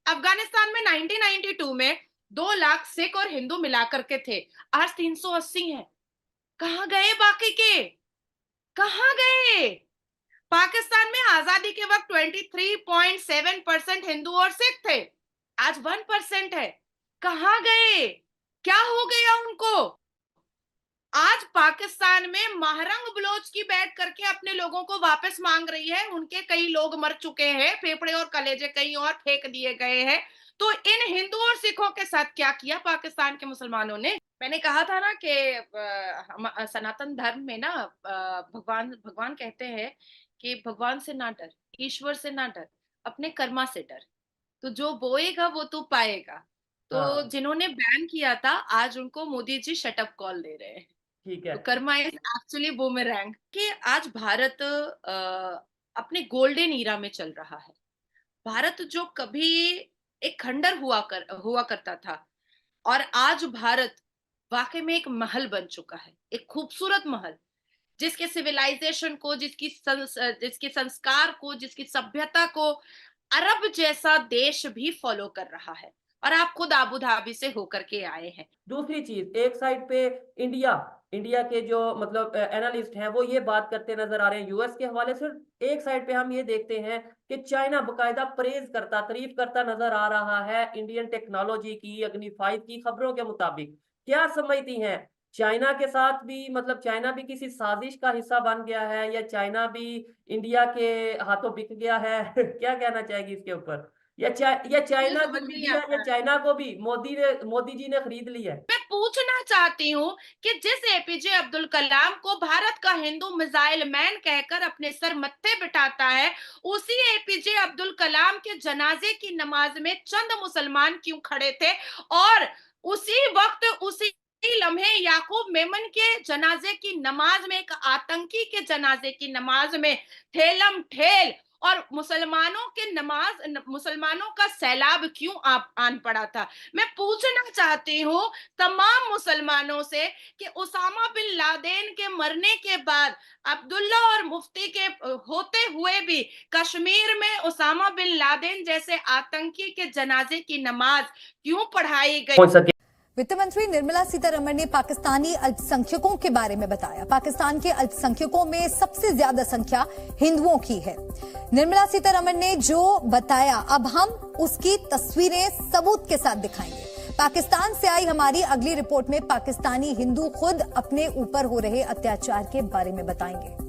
अफगानिस्तान में 1992 में 2 लाख सिख और हिंदू मिलाकर के थे, आज 380 हैं। कहाँ गए बाकी के? कहाँ गए? पाकिस्तान में आजादी के वक्त 23.7% हिंदू और सिख थे, आज 1% है। कहाँ गए? क्या हो गया उनको? आज पाकिस्तान में महरंग बलोच की बैठ करके अपने लोगों को वापस मांग रही है। उनके कई लोग मर चुके हैं, फेफड़े और कलेजे कहीं और फेंक दिए गए हैं। तो इन हिंदू और सिखों के साथ क्या किया पाकिस्तान के मुसलमानों ने? मैंने कहा था ना कि सनातन धर्म में ना भगवान भगवान कहते हैं कि भगवान से ना डर, ईश्वर से ना डर, अपने कर्मा से डर। तो जो बोएगा वो तू पाएगा। तो हाँ, जिन्होंने बैन किया था, आज उनको मोदी जी शट अप कॉल दे रहे हैं। ठीक तो है। कर्मा इज एक्चुअली बूमेरैंग कि आज भारत अपने गोल्डन ईरा में चल रहा है। भारत जो कभी एक खंडर हुआ करता था, और आज भारत वाकई में एक महल बन चुका है, एक खूबसूरत महल, जिसके सिविलाइजेशन को, जिसके संस्कार को, जिसकी सभ्यता को अरब जैसा देश भी फॉलो कर रहा है। और आप खुद आबू धाबी से होकर के आए हैं। दूसरी चीज़, एक साइड पे इंडिया इंडिया के जो मतलब एनालिस्ट हैं, वो ये बात करते नज़र आ रहे हैं यूएस के हवाले से। एक साइड पे हम ये देखते हैं कि चाइना बाकायदा प्रेज़ करता, तारीफ़ करता नज़र आ रहा है इंडियन टेक्नोलॉजी की, अग्नि 5 की खबरों के मुताबिक। क्या समझती हैं? चाइना के साथ भी मतलब चाइना भी किसी साज़िश का हिस्सा बन गया है या चाइना भी इंडिया के हाथों बिक गया है? क्या कहना चाहेगी इसके ऊपर? या मुझे चाइना समझ भी नहीं इंडिया या आता है। चाइना को भी मोदी जी ने खरीद लिया है? मैं पूछना चाहती हूँ कि जिस एपीजे अब्दुल कलाम को भारत का हिंदू मिसाइल मैन कहकर अपने सर मत्थे बिठाता है, उसी एपीजे अब्दुल कलाम के जनाजे की नमाज में चंद मुसलमान क्यों खड़े थे? और उसी वक्त, उसी लम्हे याकूब मेमन के जनाजे की नमाज में, एक आतंकी के जनाजे की नमाज में ठेलम ठेल और मुसलमानों का सैलाब क्यों आन पड़ा था? मैं पूछना चाहती हूँ तमाम मुसलमानों से कि उसामा बिन लादेन के मरने के बाद अब्दुल्ला और मुफ्ती के होते हुए भी कश्मीर में उसामा बिन लादेन जैसे आतंकी के जनाजे की नमाज क्यों पढ़ाई गई? पहुंच सके। वित्त मंत्री निर्मला सीतारमण ने पाकिस्तानी अल्पसंख्यकों के बारे में बताया। पाकिस्तान के अल्पसंख्यकों में सबसे ज्यादा संख्या हिंदुओं की है। निर्मला सीतारमण ने जो बताया, अब हम उसकी तस्वीरें सबूत के साथ दिखाएंगे। पाकिस्तान से आई हमारी अगली रिपोर्ट में पाकिस्तानी हिंदू खुद अपने ऊपर हो रहे अत्याचार के बारे में बताएंगे।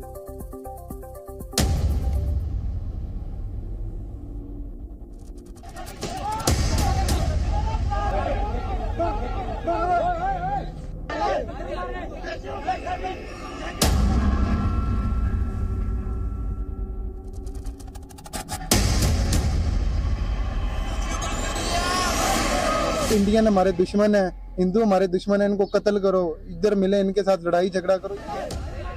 इंडियन हमारे दुश्मन है, हिंदू हमारे दुश्मन है, इनको कत्ल करो, इधर मिले इनके साथ लड़ाई झगड़ा करो।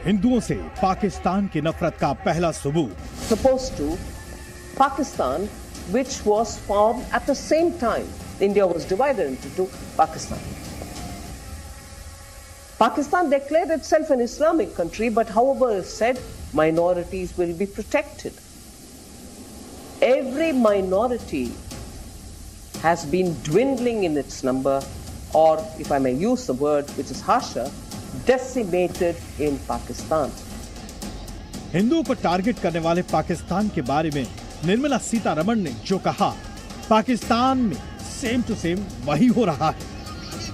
हिंदुओं से पाकिस्तान की नफरत का पहला सबूत। Supposed to Pakistan, which was formed at the same time India was divided into two Pakistan. Pakistan declared itself an Islamic country, but however is said, minorities will be protected. Every minority has been dwindling in its number, or if I may use the word which is harsher, decimated in Pakistan. हिंदुओं को target करने वाले पाकिस्तान के बारे में निर्मला सीतारमण ने जो कहा, पाकिस्तान में सेम टू सेम वही हो रहा है।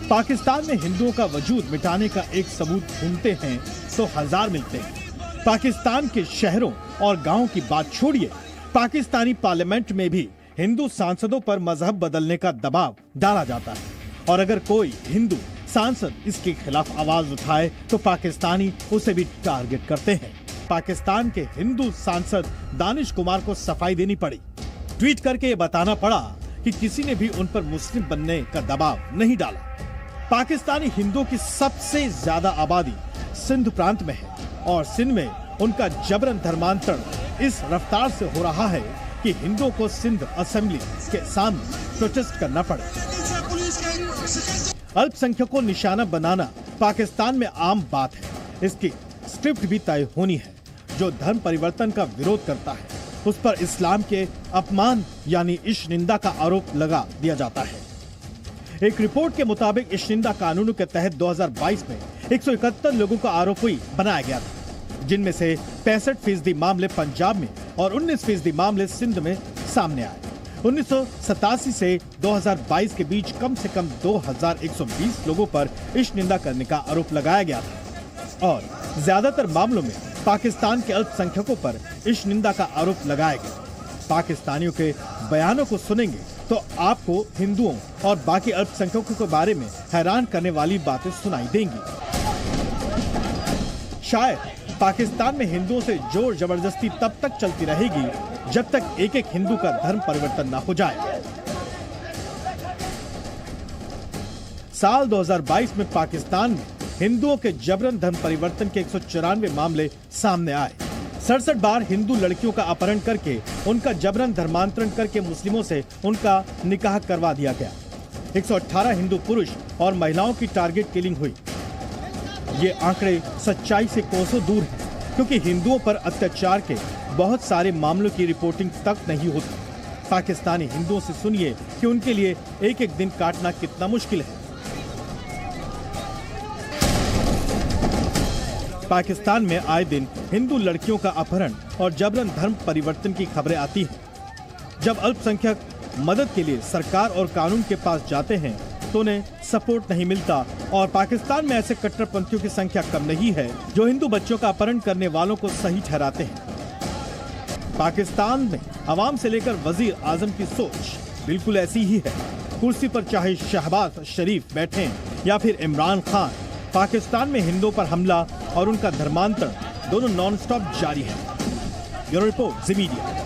पाकिस्तान में हिंदुओं का वजूद मिटाने का एक सबूत ढूंढते हैं तो हजार मिलते हैं। पाकिस्तान के शहरों और गांवों की बात छोड़िए, पाकिस्तानी पार्लियामेंट में भी हिंदू सांसदों पर मजहब बदलने का दबाव डाला जाता है, और अगर कोई हिंदू सांसद इसके खिलाफ आवाज उठाए तो पाकिस्तानी उसे भी टारगेट करते हैं। पाकिस्तान के हिंदू सांसद दानिश कुमार को सफाई देनी पड़ी। ट्वीट करके ये बताना पड़ा कि किसी ने भी उन पर मुस्लिम बनने का दबाव नहीं डाला। पाकिस्तानी हिंदुओं की सबसे ज्यादा आबादी सिंध प्रांत में है, और सिंध में उनका जबरन धर्मांतरण इस रफ्तार से हो रहा है कि हिंदुओं को सिंध असेंबली के सामने प्रोटेस्ट करना पड़े। अल्पसंख्यकों को निशाना बनाना पाकिस्तान में आम बात है। इसकी स्क्रिप्ट भी तय होनी है। जो धर्म परिवर्तन का विरोध करता है उस पर इस्लाम के अपमान यानी इश्क निंदा का आरोप लगा दिया जाता है। एक रिपोर्ट के मुताबिक इश्क निंदा कानूनों के तहत 2022 में 171 लोगों को आरोपी बनाया गया था, जिनमें से 65% मामले पंजाब में और 19% मामले सिंध में सामने आए। 1987 से 2022 के बीच कम से कम 2120 लोगों पर इश्क निंदा करने का आरोप लगाया गया था और ज्यादातर मामलों में पाकिस्तान के अल्पसंख्यकों पर इश्क निंदा का आरोप लगाया गया। पाकिस्तानियों के बयानों को सुनेंगे तो आपको हिंदुओं और बाकी अल्पसंख्यकों के बारे में हैरान करने वाली बातें सुनाई देंगी। शायद पाकिस्तान में हिंदुओं से जोर जबरदस्ती तब तक चलती रहेगी जब तक एक एक हिंदू का धर्म परिवर्तन न हो जाए। साल 2022 में पाकिस्तान में हिंदुओं के जबरन धर्म परिवर्तन के 194 मामले सामने आए। 67 बार हिंदू लड़कियों का अपहरण करके उनका जबरन धर्मांतरण करके मुस्लिमों से उनका निकाह करवा दिया गया। 118 हिंदू पुरुष और महिलाओं की टारगेट किलिंग हुई। ये आंकड़े सच्चाई से कोसों दूर हैं, क्योंकि हिंदुओं पर अत्याचार के बहुत सारे मामलों की रिपोर्टिंग तक नहीं होती। पाकिस्तानी हिंदुओं से सुनिए कि उनके लिए एक एक दिन काटना कितना मुश्किल है। पाकिस्तान में आए दिन हिंदू लड़कियों का अपहरण और जबरन धर्म परिवर्तन की खबरें आती हैं। जब अल्पसंख्यक मदद के लिए सरकार और कानून के पास जाते हैं तो उन्हें सपोर्ट नहीं मिलता और पाकिस्तान में ऐसे कट्टरपंथियों की संख्या कम नहीं है जो हिंदू बच्चों का अपहरण करने वालों को सही ठहराते हैं। पाकिस्तान में अवाम से लेकर वजीर आजम की सोच बिल्कुल ऐसी ही है। कुर्सी पर चाहे शहबाज शरीफ बैठे या फिर इमरान खान, पाकिस्तान में हिंदुओं पर हमला और उनका धर्मांतरण दोनों नॉन स्टॉप जारी है। ब्यूरो रिपोर्ट, जी मीडिया।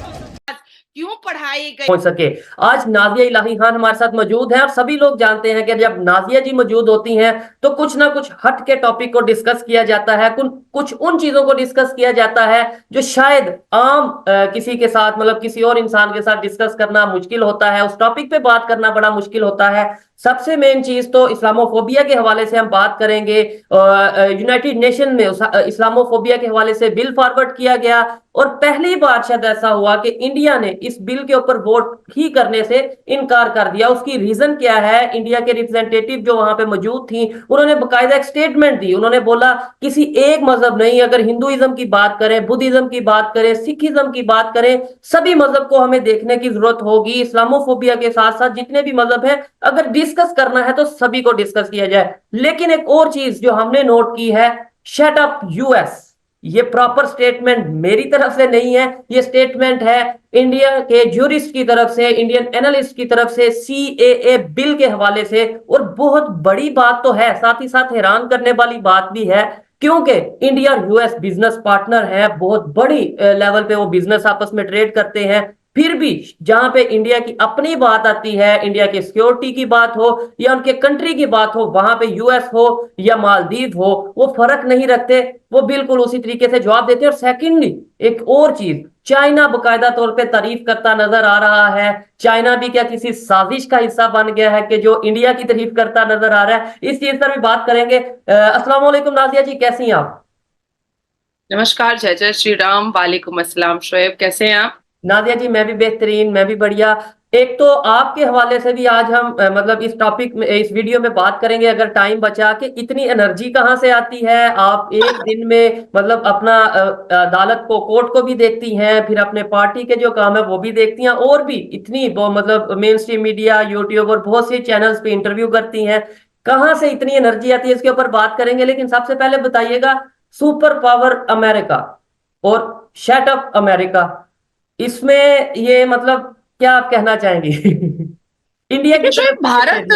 क्यों पढ़ाई गई पहुंच सके। आज नाजिया इलाही खान हमारे साथ मौजूद हैं और सभी लोग जानते हैं कि जब नाजिया जी मौजूद होती हैं तो कुछ ना कुछ हट के टॉपिक को डिस्कस किया जाता है, कुछ उन चीजों को डिस्कस किया जाता है जो शायद आम किसी के साथ, मतलब किसी और इंसान के साथ डिस्कस करना मुश्किल होता है, उस टॉपिक पे बात करना बड़ा मुश्किल होता है। सबसे मेन चीज तो इस्लामोफोबिया के हवाले से हम बात करेंगे। यूनाइटेड नेशन में इस्लामोफोबिया के हवाले से बिल फॉरवर्ड किया गया और पहली बार शायद ऐसा हुआ कि इंडिया ने इस बिल के ऊपर वोट ही करने से इनकार कर दिया। उसकी रीजन क्या है? इंडिया के रिप्रेजेंटेटिव जो वहां पे मौजूद थी उन्होंने बकायदा एक स्टेटमेंट दी। उन्होंने बोला किसी एक मजहब नहीं, अगर हिंदुइज्म की बात करें, बुद्धिज्म की बात करें, सिखिज्म की बात करें, सभी मजहब को हमें देखने की जरूरत होगी। इस्लामोफोबिया के साथ साथ जितने भी मजहब है अगर डिस्कस करना है तो सभी को डिस्कस किया जाए। लेकिन एक और चीज जो हमने नोट की है, शट अप यूएस, ये प्रॉपर स्टेटमेंट मेरी तरफ से नहीं है, ये स्टेटमेंट है इंडिया के ज्यूरिस्ट की तरफ से, इंडियन एनालिस्ट की तरफ से, सीएए बिल के हवाले से। और बहुत बड़ी बात तो है, साथ ही साथ हैरान करने वाली बात भी है, क्योंकि इंडिया और यूएस बिजनेस पार्टनर है, बहुत बड़ी लेवल पे वो बिजनेस आपस में ट्रेड करते हैं। फिर भी जहां पे इंडिया की अपनी बात आती है, इंडिया की सिक्योरिटी की बात हो या उनके कंट्री की बात हो, वहां पे यूएस हो या मालदीव हो, वो फर्क नहीं रखते, वो बिल्कुल उसी तरीके से जवाब देते हैं। और सेकेंडली एक और चीज, चाइना बकायदा तौर पे तारीफ करता नजर आ रहा है। चाइना भी क्या किसी साजिश का हिस्सा बन गया है कि जो इंडिया की तारीफ करता नजर आ रहा है? इस चीज पर भी बात करेंगे। अस्सलाम वालेकुम नाजिया जी, कैसी हैं आप? नमस्कार, जय जय श्री राम, वालेकुम अस्सलाम। शोएब, कैसे हैं आप? नादिया जी मैं भी बेहतरीन, मैं भी बढ़िया। एक तो आपके हवाले से भी आज हम मतलब इस टॉपिक में, इस वीडियो में बात करेंगे, अगर टाइम बचा के, इतनी एनर्जी कहाँ से आती है? आप एक दिन में मतलब अपना अदालत को, कोर्ट को भी देखती हैं, फिर अपने पार्टी के जो काम है वो भी देखती हैं, और भी इतनी मतलब मेन स्ट्रीम मीडिया, यूट्यूब और बहुत से चैनल्स पे इंटरव्यू करती हैं। कहाँ से इतनी एनर्जी आती है, इसके ऊपर बात करेंगे। लेकिन सबसे पहले बताइएगा, सुपर पावर अमेरिका और शट अप अमेरिका, इसमें ये मतलब क्या आप कहना चाहेंगे? इंडिया की शोएब, भारत,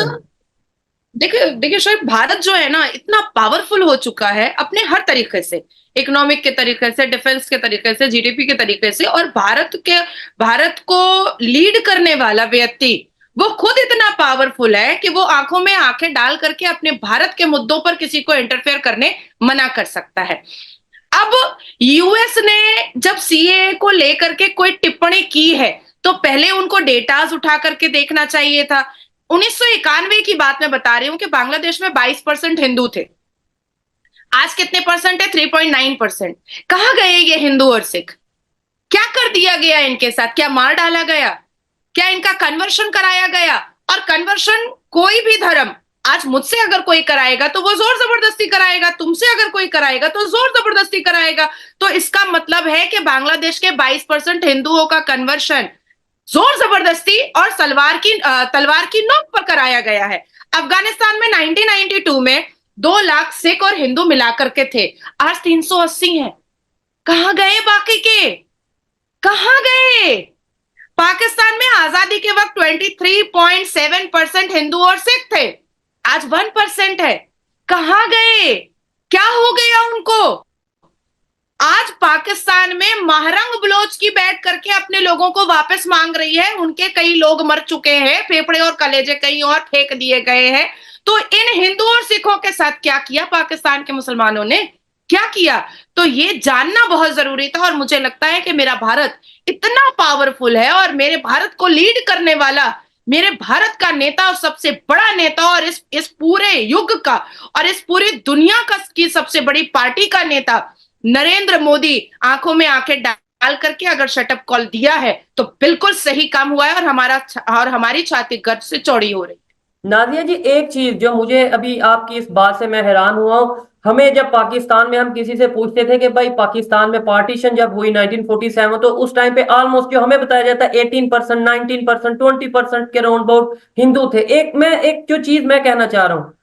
देखिए शोएब, भारत जो है ना इतना पावरफुल हो चुका है अपने हर तरीके से, इकोनॉमिक के तरीके से, डिफेंस के तरीके से, जीडीपी के तरीके से, और भारत को लीड करने वाला व्यक्ति वो खुद इतना पावरफुल है कि वो आंखों में आंखें डाल करके अपने भारत के मुद्दों पर किसी को इंटरफेयर करने मना कर सकता है। अब यूएस ने जब सीएए को लेकर के कोई टिप्पणी की है तो पहले उनको डेटाज उठा करके देखना चाहिए था। 1991 की बात मैं बता रही हूं कि बांग्लादेश में 22% हिंदू थे। आज कितने परसेंट है? 3.9%। कहां गए ये हिंदू और सिख? क्या कर दिया गया इनके साथ? क्या मार डाला गया? क्या इनका कन्वर्शन कराया गया? और कन्वर्शन कोई भी धर्म आज मुझसे अगर कोई कराएगा तो वो जोर जबरदस्ती कराएगा, तुमसे अगर कोई कराएगा तो जोर जबरदस्ती कराएगा। तो इसका मतलब है कि बांग्लादेश के 22% हिंदुओं का कन्वर्शन जोर जबरदस्ती और तलवार की नोक पर कराया गया है। अफगानिस्तान में 1992 में 2 लाख सिख और हिंदू मिलाकर के थे, आज 380 हैं। कहां गए बाकी के? कहां गए? पाकिस्तान में आजादी के वक्त 23.7% हिंदू और सिख थे, आज 1% है। कहां गए? क्या हो गया उनको? आज पाकिस्तान में महरंग बलोच की बैठ करके अपने लोगों को वापस मांग रही है। उनके कई लोग मर चुके हैं, फेफड़े और कलेजे कहीं और फेंक दिए गए हैं। तो इन हिंदू और सिखों के साथ क्या किया पाकिस्तान के मुसलमानों ने? क्या किया? तो ये जानना बहुत जरूरी था। और मुझे लगता है कि मेरा भारत इतना पावरफुल है और मेरे भारत को लीड करने वाला, मेरे भारत का नेता और सबसे बड़ा नेता और इस पूरे युग का और इस पूरी दुनिया का की सबसे बड़ी पार्टी का नेता नरेंद्र मोदी आंखों में आंखें डाल करके अगर शटअप कॉल दिया है तो बिल्कुल सही काम हुआ है और हमारी छाती गर्व से चौड़ी हो रही है। नादिया जी, एक चीज जो मुझे अभी आपकी इस बात से मैं हैरान हुआ हूँ, हमें जब पाकिस्तान में हम किसी से पूछते थे कि भाई पाकिस्तान में पार्टीशन जब हुई 1947, तो उस टाइम पे ऑलमोस्ट जो हमें बताया जाता है 18%, 19%, 20% के राउंड अबाउट हिंदू थे। एक जो चीज मैं कहना चाह रहा हूँ,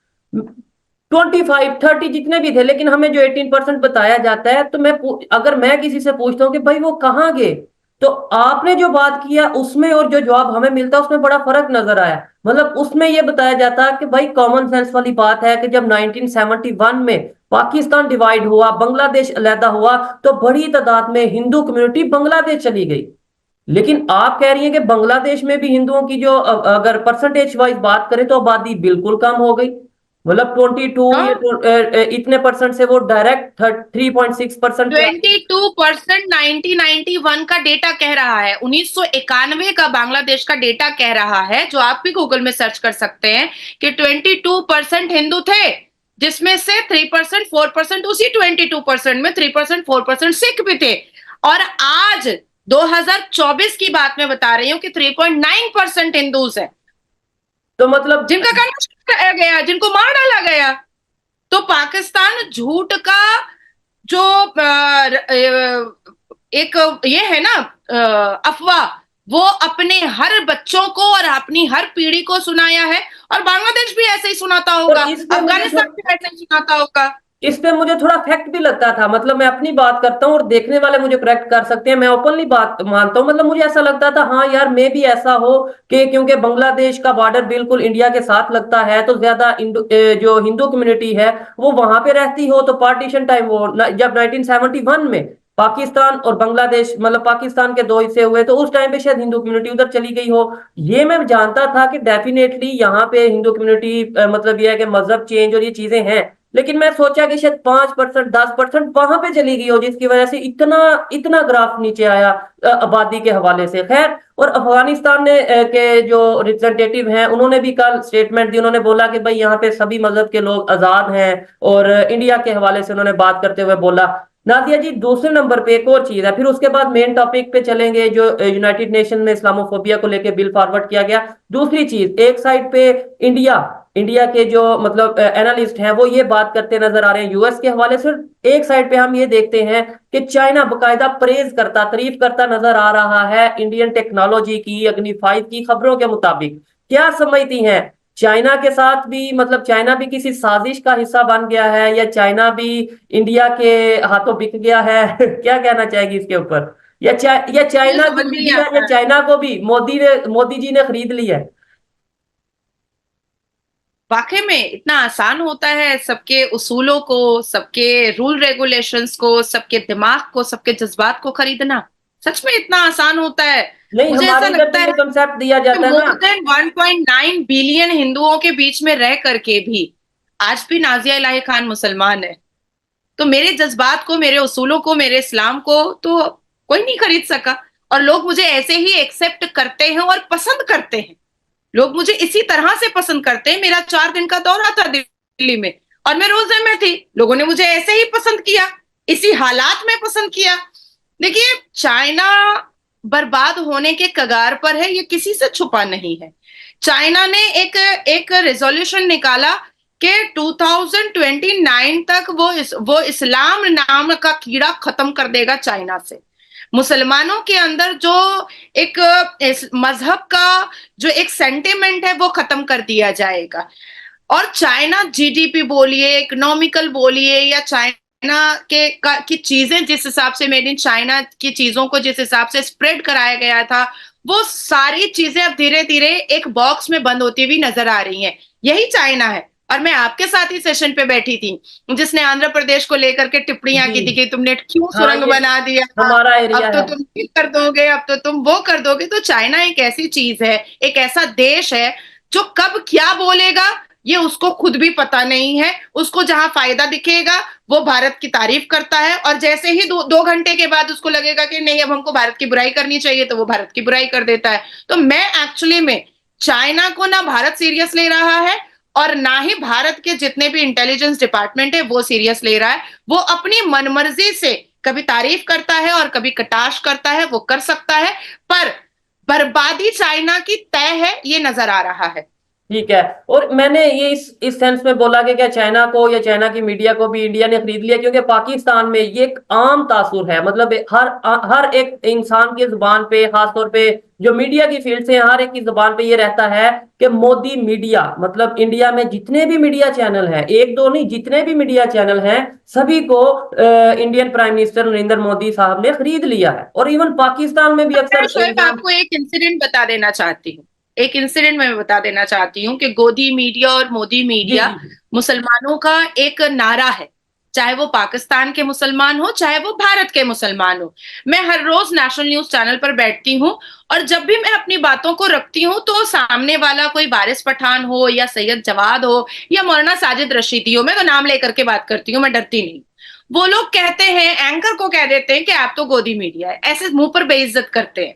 25-30 जितने भी थे, लेकिन हमें जो 18% बताया जाता है, तो अगर मैं किसी से पूछता हूँ कि भाई वो कहाँ गए, तो आपने जो बात किया उसमें और जो जवाब हमें मिलता है उसमें बड़ा फर्क नजर आया। मतलब उसमें यह बताया जाता कि भाई कॉमन सेंस वाली बात है कि जब 1971 में पाकिस्तान डिवाइड हुआ, बांग्लादेश अलहदा हुआ, तो बड़ी तादाद में हिंदू कम्युनिटी बांग्लादेश चली गई। लेकिन आप कह रही हैं कि बांग्लादेश में भी हिंदुओं की जो अगर परसेंटेज वाइज बात करें तो आबादी बिल्कुल कम हो गई। मतलब 22 या इतने परसेंट से वो डायरेक्ट 3.6% 22% 1991 का डेटा कह रहा है, 1991 का बांग्लादेश का डेटा कह रहा है, जो आप भी गूगल में सर्च कर सकते हैं कि 22% हिंदू थे, जिसमें से 3% 4% उसी 22% में 3% 4% सिख भी थे। और आज 2024 की बात मैं बता रही हूं कि 3.9% हिंदूज है, तो मतलब जिनका कन्वर्शन कराया गया, जिनको मार डाला गया। तो पाकिस्तान झूठ का जो एक ये है ना अफवाह, वो अपने हर बच्चों को और अपनी हर पीढ़ी को सुनाया है। और बांग्लादेश भी ऐसे ही सुनाता होगा, अफगानिस्तान भी ऐसे ही सुनाता होगा। इस पे मुझे थोड़ा फैक्ट भी लगता था। मतलब मैं अपनी बात करता हूँ और देखने वाले मुझे करेक्ट कर सकते हैं, मैं ओपनली बात मानता हूँ। मतलब मुझे ऐसा लगता था हाँ यार, मैं भी ऐसा हो कि क्योंकि बांग्लादेश का बॉर्डर बिल्कुल इंडिया के साथ लगता है, तो ज्यादा जो हिंदू कम्युनिटी है वो वहां पे रहती हो। तो पार्टीशन टाइम वो जब 1971 में पाकिस्तान और बांग्लादेश, मतलब पाकिस्तान के 2 हिस्से हुए, तो उस टाइम पे शायद हिंदू कम्युनिटी उधर चली गई हो। ये मैं जानता था कि डेफिनेटली यहाँ पे हिंदू कम्युनिटी मतलब ये है कि मजहब चेंज और ये चीजें हैं। लेकिन मैं सोचा कि शायद 5%, 10% वहां पे चली गई हो, जिसकी वजह से इतना इतना ग्राफ नीचे आया आबादी के हवाले से। खैर, और अफगानिस्तान ने के जो रिप्रेजेंटेटिव हैं उन्होंने भी कल स्टेटमेंट दी। उन्होंने बोला कि भाई यहाँ पे सभी मजहब के लोग आजाद हैं, और इंडिया के हवाले से उन्होंने बात करते हुए बोला। नादिया जी, दूसरे नंबर पे एक और चीज है, फिर उसके बाद मेन टॉपिक पे चलेंगे जो यूनाइटेड नेशन में इस्लामोफोबिया को लेकर बिल फॉरवर्ड किया गया। दूसरी चीज, एक साइड पे इंडिया के जो मतलब एनालिस्ट हैं वो ये बात करते नजर आ रहे हैं यूएस के हवाले से। एक साइड पे हम ये देखते हैं कि चाइना बकायदा तारीफ करता नजर आ रहा है इंडियन टेक्नोलॉजी की, अग्नि 5 की खबरों के मुताबिक। क्या समझती हैं, चाइना के साथ भी मतलब चाइना भी किसी साजिश का हिस्सा बन गया है, या चाइना भी इंडिया के हाथों बिक गया है? क्या कहना चाहेगी इसके ऊपर? या चाइना समझ भी नहीं इंडिया आता या चाइना को भी मोदी जी ने खरीद लिया है? वाकई में इतना आसान होता है सबके उसूलों को, सबके रूल रेगुलेशंस को, सबके दिमाग को, सबके जज्बात को खरीदना? सच में इतना आसान होता है? नहीं, मुझे ऐसा हमारे इधर तो लगता ये है कंसेप्ट दिया कि जाता है ना। मोर देन 1.9 बिलियन हिंदुओं के बीच में रह करके भी आज भी नाजिया इलाही खान मुसलमान है। तो मेरे जज्बात को, मेरे उसूलों को, मेरे इस्लाम को तो कोई नहीं खरीद सका। और लोग मुझे ऐसे ही एक्सेप्ट करते हैं और पसंद करते हैं। लोग मुझे इसी तरह से पसंद करते हैं। मेरा 4 दिन का दौरा था दिल्ली में और मैं रोजे में थी, लोगों ने मुझे ऐसे ही पसंद किया, इसी हालात में पसंद किया। देखिए, चाइना बर्बाद होने के कगार पर है, ये किसी से छुपा नहीं है। चाइना ने एक एक रेजोल्यूशन निकाला कि 2029 तक वो इस्लाम नाम का कीड़ा खत्म कर देगा चाइना से। मुसलमानों के अंदर जो एक इस मजहब का जो एक सेंटिमेंट है वो खत्म कर दिया जाएगा। और चाइना जीडीपी बोलिए, इकोनॉमिकल बोलिए, या चाइना की चीजें जिस हिसाब से मेड इन चाइना की चीजों को जिस हिसाब से स्प्रेड कराया गया था, वो सारी चीजें अब धीरे धीरे एक बॉक्स में बंद होती हुई नजर आ रही हैं। यही चाइना है। और मैं आपके साथ ही सेशन पे बैठी थी जिसने आंध्र प्रदेश को लेकर के टिप्पणियां की थी जी कि तुमने क्यों हाँ, सुरंग ये बना दिया, हमारा एरिया अब तो है। तुम ये कर दोगे, अब तो तुम वो कर दोगे। तो चाइना एक ऐसी चीज है, एक ऐसा देश है जो कब क्या बोलेगा ये उसको खुद भी पता नहीं है। उसको जहां फायदा दिखेगा वो भारत की तारीफ करता है, और जैसे ही 2 घंटे के बाद उसको लगेगा कि नहीं अब हमको भारत की बुराई करनी चाहिए, तो वो भारत की बुराई कर देता है। तो मैं एक्चुअली में चाइना को ना भारत सीरियस ले रहा है और ना ही भारत के जितने भी इंटेलिजेंस डिपार्टमेंट है वो सीरियस ले रहा है। वो अपनी मनमर्जी से कभी तारीफ करता है और कभी कटाक्ष करता है, वो कर सकता है, पर बर्बादी चाइना की तय है, ये नजर आ रहा है। ठीक है। और मैंने ये इस सेंस में बोला कि क्या चाइना को या चाइना की मीडिया को भी इंडिया ने खरीद लिया, क्योंकि पाकिस्तान में ये एक आम तासुर है। मतलब हर एक इंसान की जुबान पे, खासतौर पे जो मीडिया की फील्ड से, हर एक की जुबान पे ये रहता है कि मोदी मीडिया, मतलब इंडिया में जितने भी मीडिया चैनल हैं, एक दो नहीं, जितने भी मीडिया चैनल हैं, सभी को Indian prime minister Narendra Modi साहब ने खरीद लिया है। और इवन पाकिस्तान में भी मैं अक्सर शोएब आपको एक इंसिडेंट बता देना चाहती हूँ। एक इंसिडेंट मैं बता देना चाहती हूँ कि गोदी मीडिया और मोदी जी मीडिया जी मुसलमानों का एक नारा है, चाहे वो पाकिस्तान के मुसलमान हो चाहे वो भारत के मुसलमान हो। मैं हर रोज नेशनल न्यूज चैनल पर बैठती हूँ और जब भी मैं अपनी बातों को रखती हूँ तो सामने वाला कोई वारिस पठान हो या सैयद जवाद हो या मौलाना साजिद रशीदी हो, मैं तो नाम लेकर के बात करती हूँ, मैं डरती नहीं। वो लोग कहते हैं, एंकर को कह देते हैं कि आप तो गोदी मीडिया है, ऐसे मुंह पर बेइज्जत करते हैं।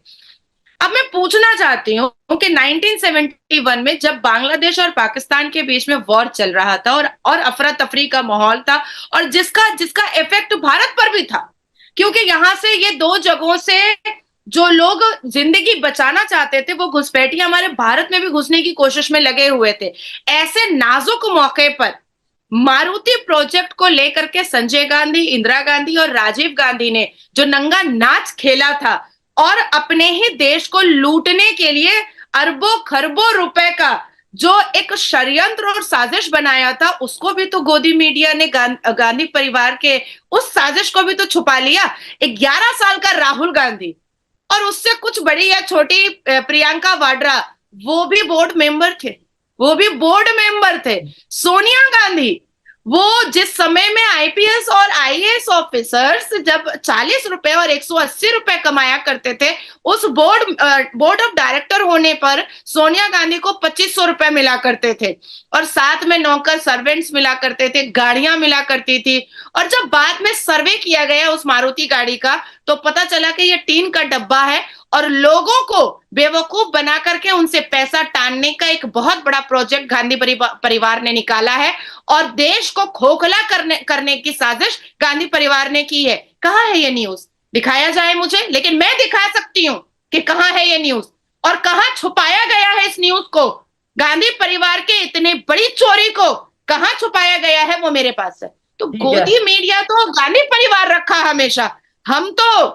अब मैं पूछना चाहती हूँ कि 1971 में जब बांग्लादेश और पाकिस्तान के बीच में वॉर चल रहा था और अफरा तफरी का माहौल था, और जिसका जिसका इफेक्ट भारत पर भी था, क्योंकि यहां से ये दो जगहों से जो लोग जिंदगी बचाना चाहते थे वो घुसपैठिए हमारे भारत में भी घुसने की कोशिश में लगे हुए थे। ऐसे नाजुक मौके पर मारुति प्रोजेक्ट को लेकर के संजय गांधी, इंदिरा गांधी और राजीव गांधी ने जो नंगा नाच खेला था और अपने ही देश को लूटने के लिए अरबों खरबों रुपए का जो एक षड्यंत्र और साजिश बनाया था, उसको भी तो गोदी मीडिया ने गांधी परिवार के उस साजिश को भी तो छुपा लिया। 11 साल का राहुल गांधी और उससे कुछ बड़ी या छोटी प्रियंका वाड्रा, वो भी बोर्ड मेंबर थे, वो भी बोर्ड मेंबर थे। सोनिया गांधी, वो जिस समय में आईपीएस और आईएएस ऑफिसर्स जब 40 रुपए और 180 रुपए कमाया करते थे, उस बोर्ड ऑफ डायरेक्टर होने पर सोनिया गांधी को 2500 रुपए मिला करते थे और साथ में नौकर सर्वेंट्स मिला करते थे, गाड़ियां मिला करती थी। और जब बाद में सर्वे किया गया उस मारुति गाड़ी का तो पता चला कि ये टीन का डब्बा है और लोगों को बेवकूफ बना करके उनसे पैसा टानने का एक बहुत बड़ा प्रोजेक्ट गांधी परिवार ने निकाला है और देश को खोखला करने की साजिश गांधी परिवार ने की है। कहाँ है ये न्यूज? दिखाया जाए मुझे, लेकिन मैं दिखा सकती हूँ कि कहाँ है ये न्यूज और कहाँ छुपाया गया है इस न्यूज को। गांधी परिवार के इतने बड़ी चोरी को कहाँ छुपाया गया है वो मेरे पास है। तो ठीक है। गोदी मीडिया तो गांधी परिवार रखा हमेशा, हम तो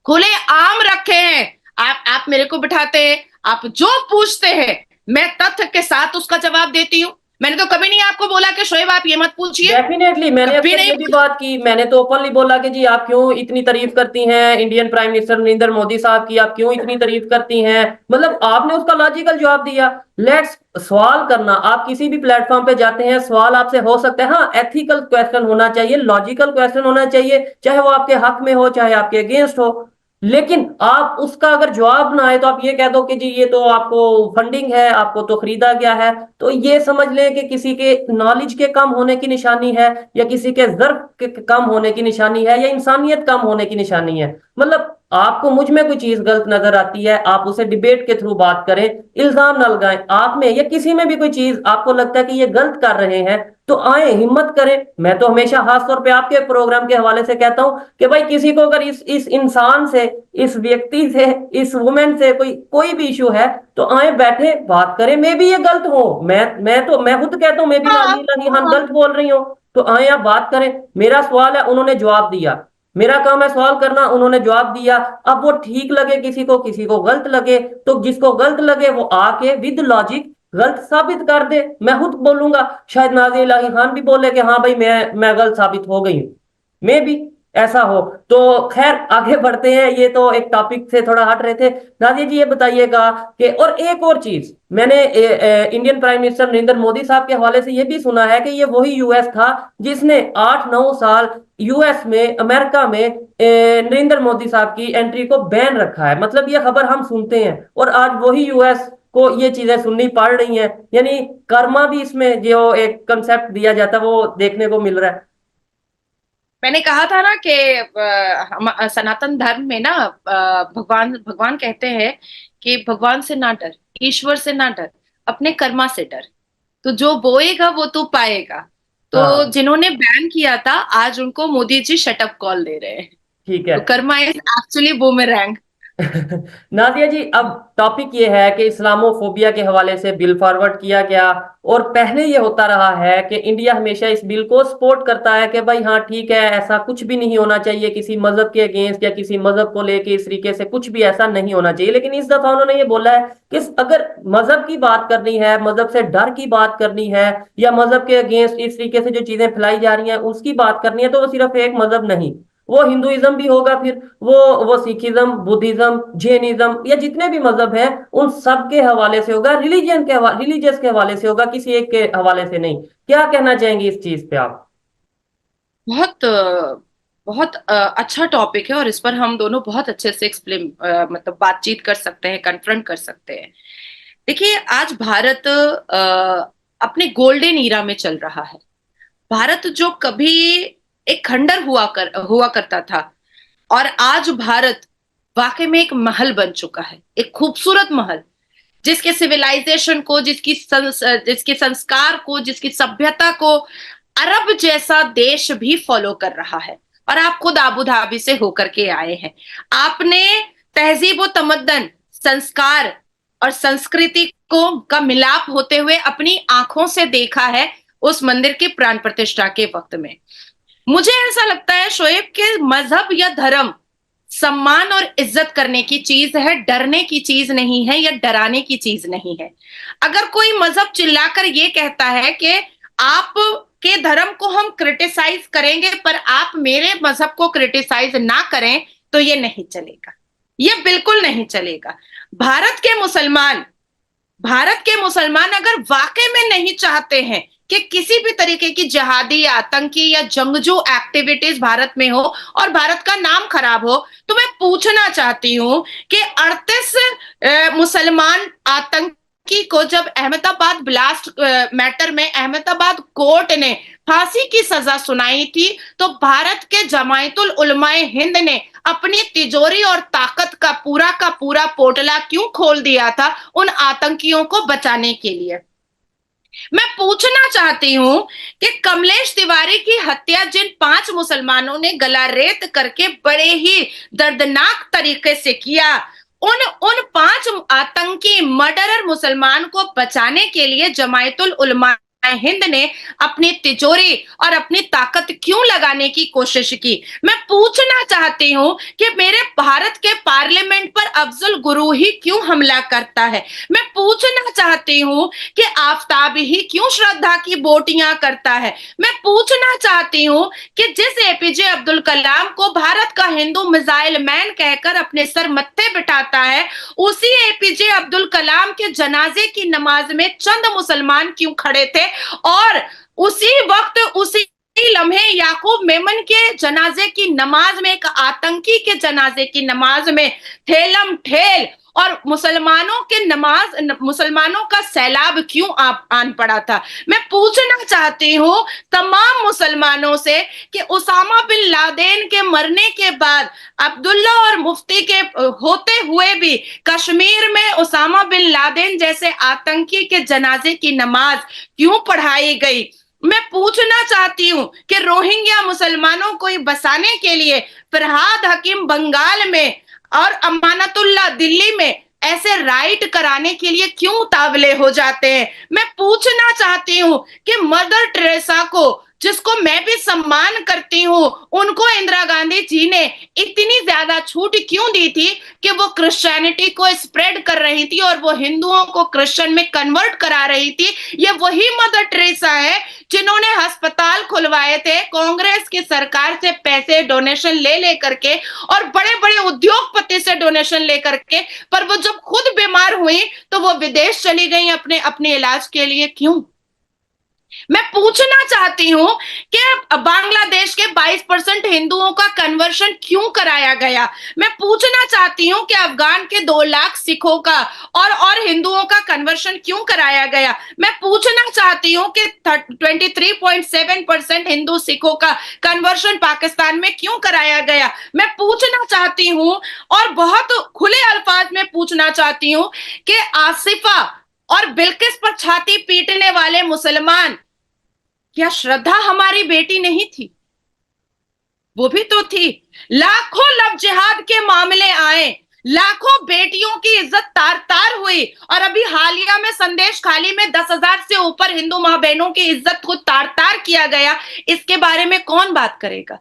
खुले आम रखे हैं। आप मेरे को बिठाते हैं, आप जो पूछते हैं मैं तथ्य के साथ उसका जवाब देती हूँ। मैंने तो कभी नहीं आपको बोला कि शोएब आप ये मत पूछिए। डेफिनेटली मैंने कभी अक्सर नहीं ये भी बात की, मैंने तो ओपनली बोला कि जी आप क्यों इतनी तारीफ करती हैं Indian prime minister Narendra Modi साहब की, आप क्यों इतनी तारीफ करती हैं। मतलब आपने उसका लॉजिकल जवाब दिया। लेट्स सवाल करना, आप किसी भी प्लेटफॉर्म पे जाते हैं, सवाल आपसे हो सकता है, हाँ एथिकल क्वेश्चन होना चाहिए, लॉजिकल क्वेश्चन होना चाहिए, चाहे वो आपके हक में हो चाहे आपके अगेंस्ट हो। लेकिन आप उसका अगर जवाब ना आए तो आप ये कह दो कि जी ये तो आपको फंडिंग है, आपको तो खरीदा गया है, तो ये समझ लें कि किसी के नॉलेज के कम होने की निशानी है या किसी के ज़र्फ के कम होने की निशानी है या इंसानियत कम होने की निशानी है। मतलब आपको मुझ में कोई चीज गलत नजर आती है, आप उसे डिबेट के थ्रू बात करें, इल्जाम न लगाएं। आप में या किसी में भी कोई चीज आपको लगता है कि ये गलत कर रहे हैं, तो आए, हिम्मत करें। मैं तो हमेशा खास तौर पे आपके प्रोग्राम के हवाले से कहता हूं कि भाई किसी को अगर इस इंसान से, इस व्यक्ति से, इस वुमेन से कोई भी इशू है, तो आए, बैठे, बात करें। मैं भी ये गलत हूं, मैं खुद कहता हूं मैं भी हाँ, नाज़िया खान हाँ। गलत बोल रही हूँ, तो आए आप बात करें। मेरा सवाल है, उन्होंने जवाब दिया, मेरा काम है सवाल करना, उन्होंने जवाब दिया। अब वो ठीक लगे किसी को गलत लगे, तो जिसको गलत लगे वो आके विद लॉजिक गलत साबित कर दे। मैं खुद बोलूंगा, शायद नाज़िया इलाही खान भी बोले कि हाँ भाई मैं गलत साबित हो गई हूँ, मैं भी ऐसा हो। तो खैर आगे बढ़ते हैं, ये तो एक टॉपिक से थोड़ा हट रहे थे। नाज़िया जी ये बताइएगा कि, और एक और चीज मैंने Indian prime minister Narendra Modi साहब के हवाले से ये भी सुना है कि ये वही यूएस था जिसने 8-9 साल यूएस में, अमेरिका में नरेंद्र मोदी साहब की एंट्री को बैन रखा है। मतलब ये खबर हम सुनते हैं और आज वही यूएस को ये चीजें सुननी पड़ रही हैं, यानी कर्मा भी इसमें जो एक कंसेप्ट दिया जाता है वो देखने को मिल रहा है। मैंने कहा था ना कि हम सनातन धर्म में ना भगवान भगवान कहते हैं कि भगवान से ना डर, ईश्वर से ना डर, अपने कर्मा से डर। तो जो बोएगा वो तू पाएगा। तो हाँ जिन्होंने बैन किया था, आज उनको मोदी जी शटअप कॉल दे रहे हैं। ठीक तो है। Karma is actually boomerang. Nadia ji, अब टॉपिक ये है कि इस्लामोफोबिया के हवाले से बिल फॉरवर्ड किया गया, और पहले ये होता रहा है कि इंडिया हमेशा इस बिल को सपोर्ट करता है कि भाई हाँ ठीक है, ऐसा कुछ भी नहीं होना चाहिए किसी मजहब के अगेंस्ट, या किसी मजहब को लेके इस तरीके से कुछ भी ऐसा नहीं होना चाहिए। लेकिन इस दफा उन्होंने ये बोला है कि अगर मजहब की बात करनी है, मजहब से डर की बात करनी है, या मजहब के अगेंस्ट इस तरीके से जो चीजें फैलाई जा रही हैं उसकी बात करनी है, तो वो सिर्फ एक मजहब नहीं, वो हिंदुइज्म भी होगा, फिर वो सिखिज्म, बुद्धिज्म, जैनिज्म, या जितने भी मजहब हैं उन सब के हवाले से होगा, रिलीजियस के हवाले से होगा, किसी एक के हवाले से नहीं। क्या कहना चाहेंगे इस चीज पे आप? बहुत बहुत अच्छा टॉपिक है, और इस पर हम दोनों बहुत अच्छे से एक्सप्लेन मतलब बातचीत कर सकते हैं, कन्फ्रंट कर सकते हैं। देखिए, आज भारत अपने गोल्डन ईरा में चल रहा है। भारत जो कभी एक खंडर हुआ करता था, और आज भारत वाकई में एक महल बन चुका है, एक खूबसूरत महल, जिसके सिविलाइजेशन को, जिसके संस्कार को, जिसकी सभ्यता को अरब जैसा देश भी फॉलो कर रहा है। और आप खुद आबू धाबी से होकर के आए हैं। आपने तहजीब व तमद्दन, संस्कार और संस्कृति को का मिलाप होते हुए अपनी आंखों से देखा है उस मंदिर की प्राण प्रतिष्ठा के वक्त में। मुझे ऐसा लगता है शोएब के मजहब या धर्म सम्मान और इज्जत करने की चीज है, डरने की चीज नहीं है, या डराने की चीज नहीं है। अगर कोई मजहब चिल्लाकर ये कहता है कि आप के धर्म को हम क्रिटिसाइज करेंगे पर आप मेरे मजहब को क्रिटिसाइज ना करें, तो ये नहीं चलेगा, ये बिल्कुल नहीं चलेगा। भारत के मुसलमान अगर वाकई में नहीं चाहते हैं कि किसी भी तरीके की जिहादी, आतंकी या जंगजू एक्टिविटीज भारत में हो और भारत का नाम खराब हो, तो मैं पूछना चाहती हूं कि 38 मुसलमान आतंकी को जब अहमदाबाद ब्लास्ट मैटर में अहमदाबाद कोर्ट ने फांसी की सजा सुनाई थी, तो भारत के जमायतुल उलमाए हिंद ने अपनी तिजोरी और ताकत का पूरा पोटला क्यों खोल दिया था उन आतंकियों को बचाने के लिए। मैं पूछना चाहती हूं कि कमलेश तिवारी की हत्या जिन 5 मुसलमानों ने गला रेत करके बड़े ही दर्दनाक तरीके से किया, उन 5 आतंकी मर्डरर मुसलमान को बचाने के लिए जमायतुल उलमा हिंद ने अपनी तिजोरी और अपनी ताकत क्यों लगाने की कोशिश की। मैं पूछना चाहती हूं कि मेरे भारत के पार्लियामेंट पर अफजल गुरु ही क्यों हमला करता है। मैं पूछना चाहती हूं कि आफताब ही क्यों श्रद्धा की बोटियां करता है। मैं पूछना चाहती हूं कि जिस एपीजे अब्दुल कलाम को भारत का हिंदू मिसाइल मैन कहकर अपने सर मत्थे बिठाता है, उसी एपीजे अब्दुल कलाम के जनाजे की नमाज में चंद मुसलमान क्यों खड़े थे, और उसी वक्त उसी लम्हे याकूब मेमन के जनाजे की नमाज में, एक आतंकी के जनाजे की नमाज में ठेलम ठेल और मुसलमानों का सैलाब क्यों आन पड़ा था। मैं पूछना चाहती हूँ तमाम मुसलमानों से कि उसामा बिन लादेन के मरने के बाद अब्दुल्ला और मुफ्ती के होते हुए भी कश्मीर में उसामा बिन लादेन जैसे आतंकी के जनाजे की नमाज क्यों पढ़ाई गई। मैं पूछना चाहती हूँ कि रोहिंग्या मुसलमानों को बसाने के लिए फरहाद हकीम बंगाल में और अमानतुल्लाह दिल्ली में ऐसे राइट कराने के लिए क्यों उतावले हो जाते हैं। मैं पूछना चाहती हूँ कि मदर टेरेसा को, जिसको मैं भी सम्मान करती हूँ, उनको इंदिरा गांधी जी ने इतनी ज्यादा छूट क्यों दी थी कि वो क्रिश्चियनिटी को स्प्रेड कर रही थी और वो हिंदुओं को क्रिश्चियन में कन्वर्ट करा रही थी। ये वही मदर टेरेसा है जिन्होंने अस्पताल खुलवाए थे कांग्रेस की सरकार से पैसे डोनेशन ले लेकर के और बड़े बड़े उद्योगपति से डोनेशन लेकर के, पर वो जब खुद बीमार हुई तो वो विदेश चली गई अपने इलाज के लिए। क्यों? मैं पूछना चाहती हूं कि बांग्लादेश के 22% हिंदुओं का कन्वर्शन क्यों कराया गया। मैं पूछना चाहती हूं कि अफगान के 2 लाख सिखों का और हिंदुओं का कन्वर्शन क्यों कराया गया। मैं पूछना चाहती हूं कि 23.7% हिंदू सिखों का कन्वर्शन पाकिस्तान में क्यों कराया गया। मैं पूछना चाहती हूं और बहुत खुले अल्फाज में पूछना चाहती हूं कि आसिफा और बिल्किस पर छाती पीटने वाले मुसलमान, क्या श्रद्धा हमारी बेटी नहीं थी? वो भी तो थी। लाखों लव जिहाद के मामले आए, लाखों बेटियों की इज्जत तार तार हुई और अभी हालिया में संदेश खाली में 10,000 से ऊपर हिंदू मां बहनों की इज्जत को तार तार किया गया। इसके बारे में कौन बात करेगा?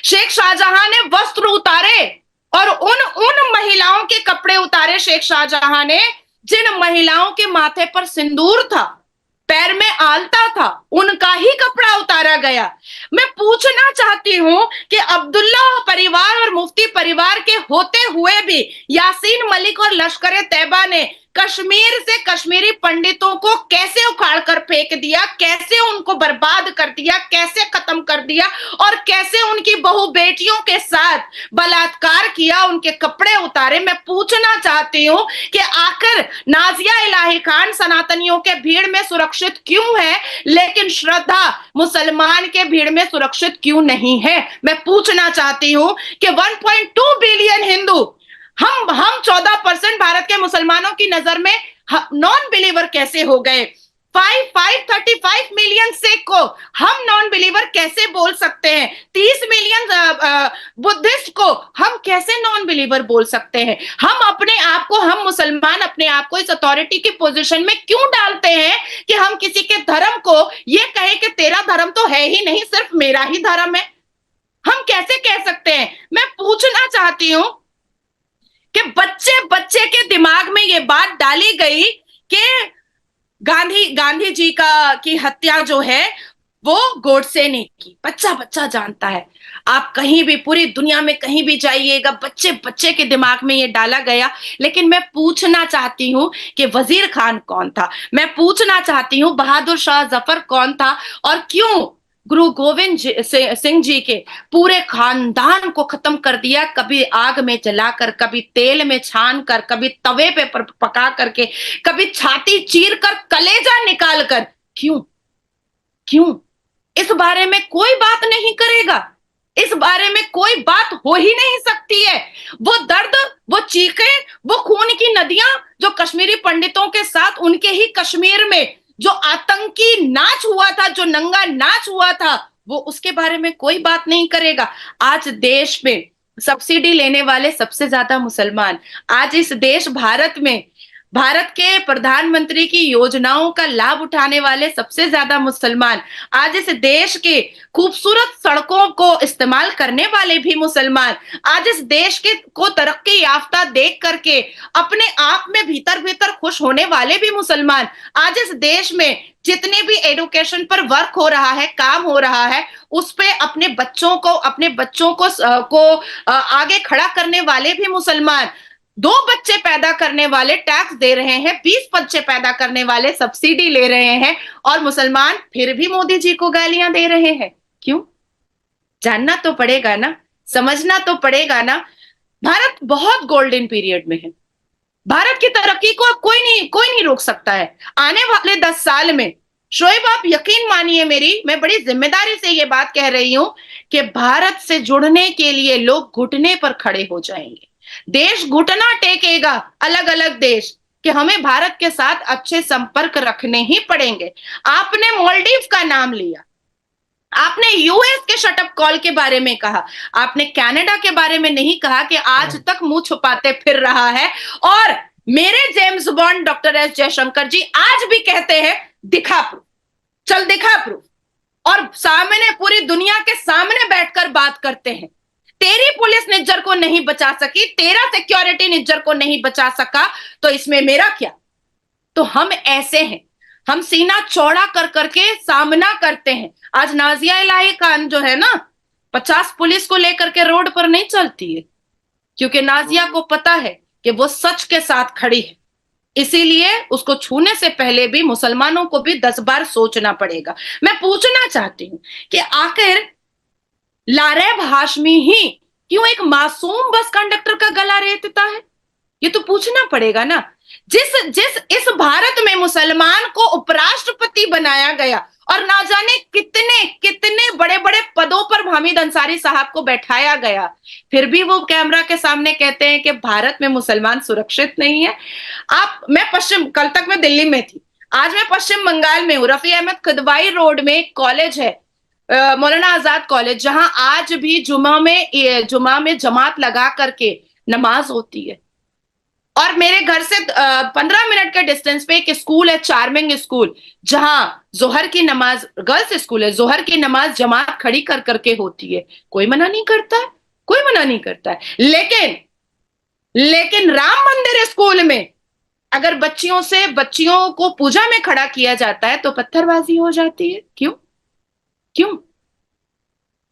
शेख शाहजहां ने वस्त्र उतारे और उन महिलाओं के कपड़े उतारे शेख शाहजहां ने जिन महिलाओं के माथे पर सिंदूर था, पैर में आलता था, उनका ही कपड़ा उतारा गया। मैं पूछना चाहती हूं कि अब्दुल्ला परिवार और मुफ्ती परिवार के होते हुए भी यासीन मलिक और लश्कर तैयबा ने कश्मीर से कश्मीरी पंडितों को कैसे उखाड़ कर फेंक दिया, कैसे उनको बर्बाद कर दिया, कैसे खत्म कर दिया और कैसे उनकी बहु बेटियों के साथ बलात्कार किया, उनके कपड़े उतारे। मैं पूछना चाहती हूं कि आखिर नाजिया इलाही खान सनातनियों के भीड़ में सुरक्षित क्यों है लेकिन श्रद्धा मुसलमान के भीड़ में सुरक्षित क्यों नहीं है। मैं पूछना चाहती हूं कि 1.2 बिलियन हिंदू, हम 14% भारत के मुसलमानों की नजर में नॉन बिलीवर कैसे हो गए। 535 मिलियन सिख को हम नॉन बिलीवर कैसे बोल सकते हैं। 30 मिलियन बुद्धिस्ट को हम कैसे नॉन बिलीवर बोल सकते हैं। हम मुसलमान अपने आप को इस अथॉरिटी की पोजीशन में क्यों डालते हैं कि हम किसी के धर्म को ये कहें कि तेरा धर्म तो है ही नहीं, सिर्फ मेरा ही धर्म है। हम कैसे कह सकते हैं। मैं पूछना चाहती हूं कि बच्चे के दिमाग में ये बात डाली गई कि गांधी जी की हत्या जो है वो गोडसे ने की। बच्चा जानता है। आप कहीं भी पूरी दुनिया में कहीं भी जाइएगा, बच्चे के दिमाग में ये डाला गया। लेकिन मैं पूछना चाहती हूँ कि वजीर खान कौन था। मैं पूछना चाहती हूँ बहादुर शाह जफर कौन था और क्यों गुरु गोविंद सिंह जी के पूरे खानदान को खत्म कर दिया। कभी आग में जलाकर, कभी तेल में छान कर, कभी तवे पे पका करके, कभी छाती चीर कर, कलेजा निकाल कर। क्यों? इस बारे में कोई बात नहीं करेगा। इस बारे में कोई बात हो ही नहीं सकती है। वो दर्द, वो चीखें, वो खून की नदियां जो कश्मीरी पंडितों के साथ उनके ही कश्मीर में जो आतंकी नाच हुआ था, जो नंगा नाच हुआ था, वो उसके बारे में कोई बात नहीं करेगा। आज देश में सब्सिडी लेने वाले सबसे ज्यादा मुसलमान, आज इस देश भारत के प्रधानमंत्री की योजनाओं का लाभ उठाने वाले सबसे ज्यादा मुसलमान, आज इस देश के खूबसूरत सड़कों को इस्तेमाल करने वाले भी मुसलमान, आज इस देश को तरक्की याफ्ता देख करके अपने आप में भीतर खुश होने वाले भी मुसलमान, आज इस देश में जितने भी एजुकेशन पर वर्क हो रहा है, काम हो रहा है, उस पे अपने बच्चों को आगे खड़ा करने वाले भी मुसलमान, 2 बच्चे पैदा करने वाले टैक्स दे रहे हैं, 20 बच्चे पैदा करने वाले सब्सिडी ले रहे हैं और मुसलमान फिर भी मोदी जी को गालियां दे रहे हैं। क्यों? जानना तो पड़ेगा ना, समझना तो पड़ेगा ना। भारत बहुत गोल्डन पीरियड में है। भारत की तरक्की को अब कोई नहीं रोक सकता है। आने वाले 10 साल में शोएब, आप यकीन मानिए मेरी, मैं बड़ी जिम्मेदारी से ये बात कह रही हूं कि भारत से जुड़ने के लिए लोग घुटने पर खड़े हो जाएंगे। देश घुटना टेकेगा, अलग अलग देश, कि हमें भारत के साथ अच्छे संपर्क रखने ही पड़ेंगे। आपने मालदीव का नाम लिया, आपने यूएस के शटअप कॉल के बारे में कहा, आपने कनाडा के बारे में नहीं कहा कि आज तक मुंह छुपाते फिर रहा है। और मेरे James Bond doctor S Jaishankar ji आज भी कहते हैं दिखा प्रूफ, चल दिखा प्रूफ, और सामने पूरी दुनिया के सामने बैठकर बात करते हैं। तेरी पुलिस निज्जर को नहीं बचा सकी, तेरा सिक्योरिटी निज्जर को नहीं बचा सका, तो इसमें मेरा क्या। तो हम ऐसे हैं, हम सीना चौड़ा कर करके सामना करते हैं। आज नाजिया इलाही खान जो है ना, 50 पुलिस को लेकर के रोड पर नहीं चलती है, क्योंकि नाजिया को पता है कि वो सच के साथ खड़ी है। इसीलिए उसको छूने से पहले भी मुसलमानों को भी 10 बार सोचना पड़ेगा। मैं पूछना चाहती हूं कि आखिर लारेब हाशमी ही क्यों एक मासूम बस कंडक्टर का गला रेतता है? ये तो पूछना पड़ेगा ना। जिस इस भारत में मुसलमान को उपराष्ट्रपति बनाया गया और ना जाने कितने कितने बड़े बड़े पदों पर हामिद अंसारी साहब को बैठाया गया, फिर भी वो कैमरा के सामने कहते हैं कि भारत में मुसलमान सुरक्षित नहीं है। कल तक मैं दिल्ली में थी, आज मैं पश्चिम बंगाल में हूँ। रफी अहमद खुदवाई रोड में एक कॉलेज है, मौलाना आजाद कॉलेज, जहां आज भी जुमा में जमात लगा करके नमाज होती है। और मेरे घर से 15 मिनट के डिस्टेंस पे एक स्कूल है, चार्मिंग स्कूल, जहां जोहर की नमाज, गर्ल्स स्कूल है, जोहर की नमाज जमात खड़ी कर करके होती है। कोई मना नहीं करता है, कोई मना नहीं करता है। लेकिन राम मंदिर स्कूल में अगर बच्चियों को पूजा में खड़ा किया जाता है तो पत्थरबाजी हो जाती है। क्यों?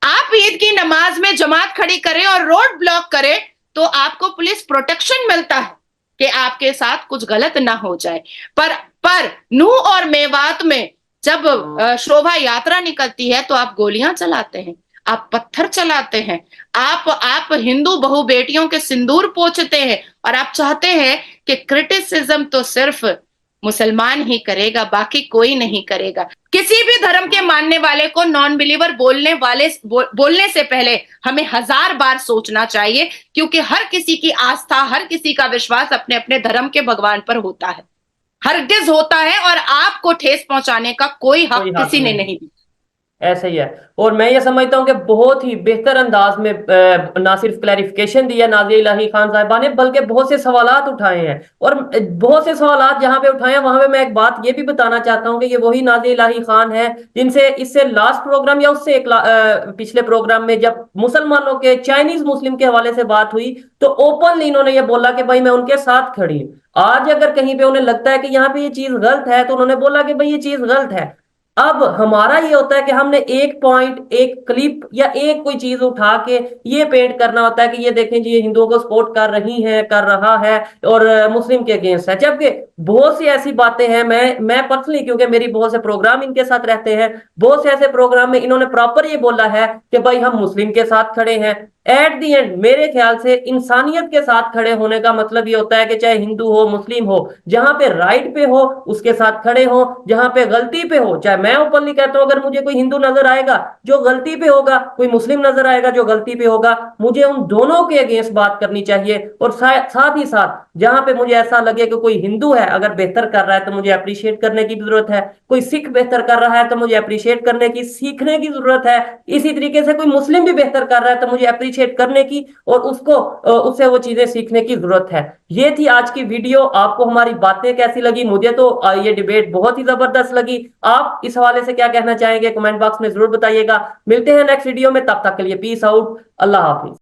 आप ईद की नमाज में जमात खड़ी करें और रोड ब्लॉक करें तो आपको पुलिस प्रोटेक्शन मिलता है कि आपके साथ कुछ गलत ना हो जाए। पर नूह और मेवात में जब शोभा यात्रा निकलती है तो आप गोलियां चलाते हैं, आप पत्थर चलाते हैं, आप हिंदू बहू बेटियों के सिंदूर पोंछते हैं, और आप चाहते हैं कि क्रिटिसिज्म तो सिर्फ मुसलमान ही करेगा, बाकी कोई नहीं करेगा। किसी भी धर्म के मानने वाले को नॉन बिलीवर बोलने से पहले हमें 1000 बार सोचना चाहिए, क्योंकि हर किसी की आस्था, हर किसी का विश्वास अपने अपने धर्म के भगवान पर होता है, हरगिज होता है, और आपको ठेस पहुंचाने का कोई हक किसी ने नहीं दिया। ऐसा ही है। और मैं ये समझता हूँ कि बहुत ही बेहतर अंदाज में ना सिर्फ क्लैरिफिकेशन दिया नाज़िया इलाही खान साहिबा ने, बल्कि बहुत से सवालात उठाए हैं। और बहुत से सवालात जहां पे उठाए हैं वहां पे मैं एक बात ये भी बताना चाहता हूँ कि ये वही नाज़िया इलाही खान है जिनसे इससे लास्ट प्रोग्राम या उससे पिछले प्रोग्राम में जब मुसलमानों के, चाइनीज मुस्लिम के हवाले से बात हुई तो ओपनली इन्होंने ये बोला कि भाई मैं उनके साथ खड़ी हूँ। आज अगर कहीं पे उन्हें लगता है कि यहाँ पे ये चीज गलत है तो उन्होंने बोला कि भाई ये चीज गलत है। अब हमारा ये होता है कि हमने एक पॉइंट, एक क्लिप या एक कोई चीज उठा के ये पेंट करना होता है कि ये देखें जी ये हिंदुओं को सपोर्ट कर रही है, कर रहा है और मुस्लिम के अगेंस्ट है। जबकि बहुत सी ऐसी बातें हैं, मैं पर्सनली, क्योंकि मेरी बहुत से प्रोग्राम इनके साथ रहते हैं, बहुत से ऐसे प्रोग्राम में इन्होंने प्रॉपर ये बोला है कि भाई हम मुस्लिम के साथ खड़े हैं। एट दी एंड मेरे ख्याल से इंसानियत के साथ खड़े होने का मतलब ये होता है कि चाहे हिंदू हो, मुस्लिम हो, जहां पे राइट पे हो उसके साथ खड़े हो, जहां पे गलती पे हो, चाहे मैं ओपनली कहता हूं अगर मुझे कोई हिंदू नजर आएगा जो गलती पे होगा, कोई मुस्लिम नजर आएगा जो गलती पे होगा, मुझे उन दोनों के अगेंस्ट बात करनी चाहिए। और साथ ही साथ जहां पे मुझे ऐसा लगे कि कोई हिंदू है अगर बेहतर कर रहा है तो मुझे अप्रिशिएट करने की जरूरत है, कोई सिख बेहतर कर रहा है तो मुझे अप्रिशिएट करने की, सीखने की जरूरत है। इसी तरीके से कोई मुस्लिम भी बेहतर कर रहा है तो मुझे अप्रिशिएट करने की और उससे वो चीजें सीखने की जरूरत है। ये थी आज की वीडियो। आपको हमारी बातें कैसी लगी? मुझे तो ये डिबेट बहुत ही जबरदस्त लगी। आप इस हवाले से क्या कहना चाहेंगे कमेंट बॉक्स में जरूर बताइएगा। मिलते हैं नेक्स्ट वीडियो में, तब तक के लिए पीस आउट, अल्लाह हाफिज।